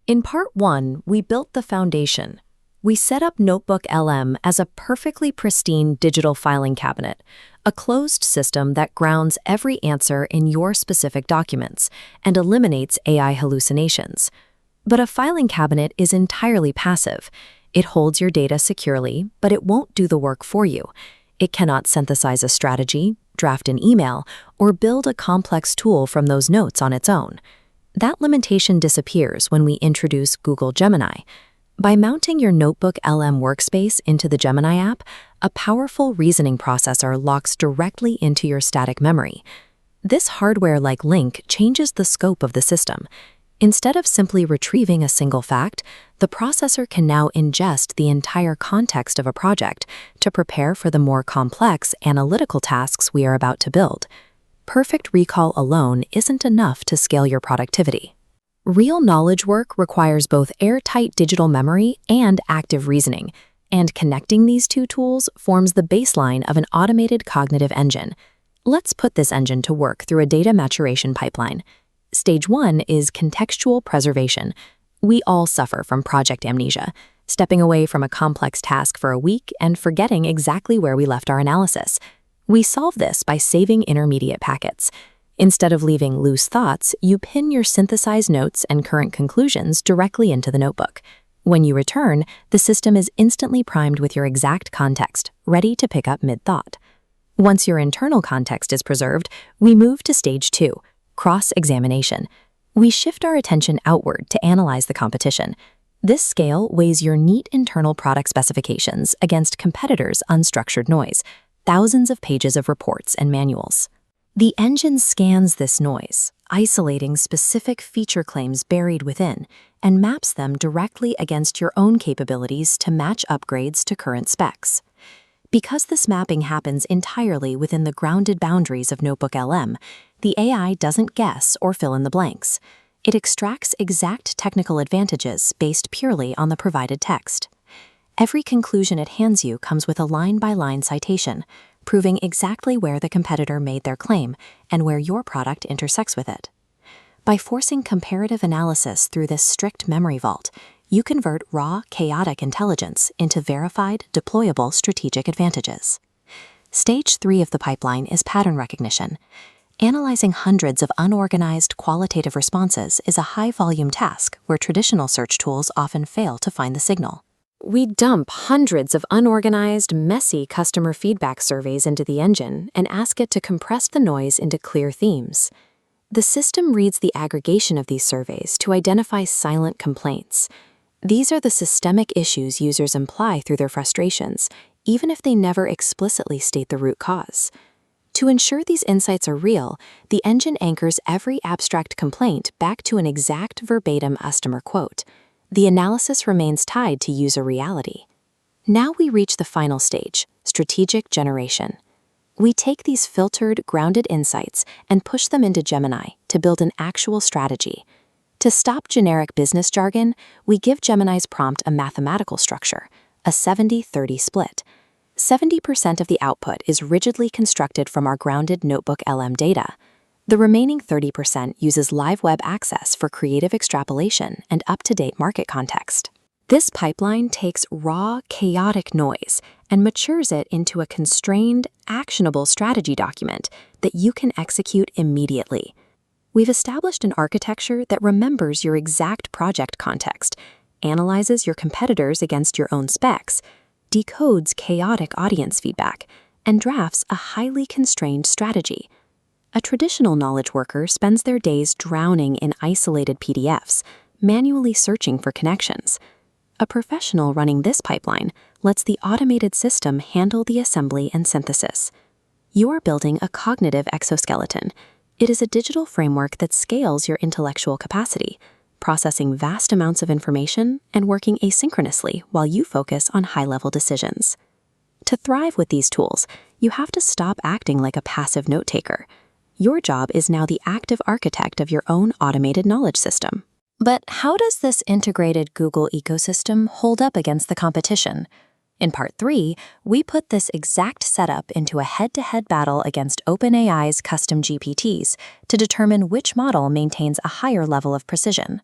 In Part 1, we built the foundation. We set up NotebookLM as a perfectly pristine digital filing cabinet, a closed system that grounds every answer in your specific documents and eliminates AI hallucinations. But a filing cabinet is entirely passive. It holds your data securely, but it won't do the work for you. It cannot synthesize a strategy, draft an email, or build a complex tool from those notes on its own. That limitation disappears when we introduce Google Gemini. By mounting your NotebookLM workspace into the Gemini app, a powerful reasoning processor locks directly into your static memory. This hardware-like link changes the scope of the system. Instead of simply retrieving a single fact, the processor can now ingest the entire context of a project to prepare for the more complex analytical tasks we are about to build. Perfect recall alone isn't enough to scale your productivity. Real knowledge work requires both airtight digital memory and active reasoning, and connecting these two tools forms the baseline of an automated cognitive engine. Let's put this engine to work through a data maturation pipeline. Stage 1 is contextual preservation. We all suffer from project amnesia, stepping away from a complex task for a week and forgetting exactly where we left our analysis. We solve this by saving intermediate packets. Instead of leaving loose thoughts, you pin your synthesized notes and current conclusions directly into the notebook. When you return, the system is instantly primed with your exact context, ready to pick up mid-thought. Once your internal context is preserved, we move to Stage 2, cross-examination. We shift our attention outward to analyze the competition. This scale weighs your neat internal product specifications against competitors' unstructured noise, thousands of pages of reports and manuals. The engine scans this noise, isolating specific feature claims buried within, and maps them directly against your own capabilities to match upgrades to current specs. Because this mapping happens entirely within the grounded boundaries of NotebookLM, the AI doesn't guess or fill in the blanks. It extracts exact technical advantages based purely on the provided text. Every conclusion it hands you comes with a line-by-line citation, proving exactly where the competitor made their claim and where your product intersects with it. By forcing comparative analysis through this strict memory vault, you convert raw, chaotic intelligence into verified, deployable strategic advantages. Stage 3 of the pipeline is pattern recognition. Analyzing hundreds of unorganized qualitative responses is a high-volume task where traditional search tools often fail to find the signal. We dump hundreds of unorganized, messy customer feedback surveys into the engine and ask it to compress the noise into clear themes. The system reads the aggregation of these surveys to identify silent complaints. These are the systemic issues users imply through their frustrations, even if they never explicitly state the root cause. To ensure these insights are real, the engine anchors every abstract complaint back to an exact verbatim customer quote. The analysis remains tied to user reality. Now we reach the final stage, strategic generation. We take these filtered, grounded insights and push them into Gemini to build an actual strategy. To stop generic business jargon, we give Gemini's prompt a mathematical structure, a 70-30 split. 70% of the output is rigidly constructed from our grounded NotebookLM data. The remaining 30% uses live web access for creative extrapolation and up-to-date market context. This pipeline takes raw, chaotic noise and matures it into a constrained, actionable strategy document that you can execute immediately. We've established an architecture that remembers your exact project context, analyzes your competitors against your own specs, decodes chaotic audience feedback, and drafts a highly constrained strategy. A traditional knowledge worker spends their days drowning in isolated PDFs, manually searching for connections. A professional running this pipeline lets the automated system handle the assembly and synthesis. You are building a cognitive exoskeleton. It is a digital framework that scales your intellectual capacity, processing vast amounts of information and working asynchronously while you focus on high-level decisions. To thrive with these tools, you have to stop acting like a passive note-taker. Your job is now the active architect of your own automated knowledge system. But how does this integrated Google ecosystem hold up against the competition? In Part 3, we put this exact setup into a head-to-head battle against OpenAI's custom GPTs to determine which model maintains a higher level of precision.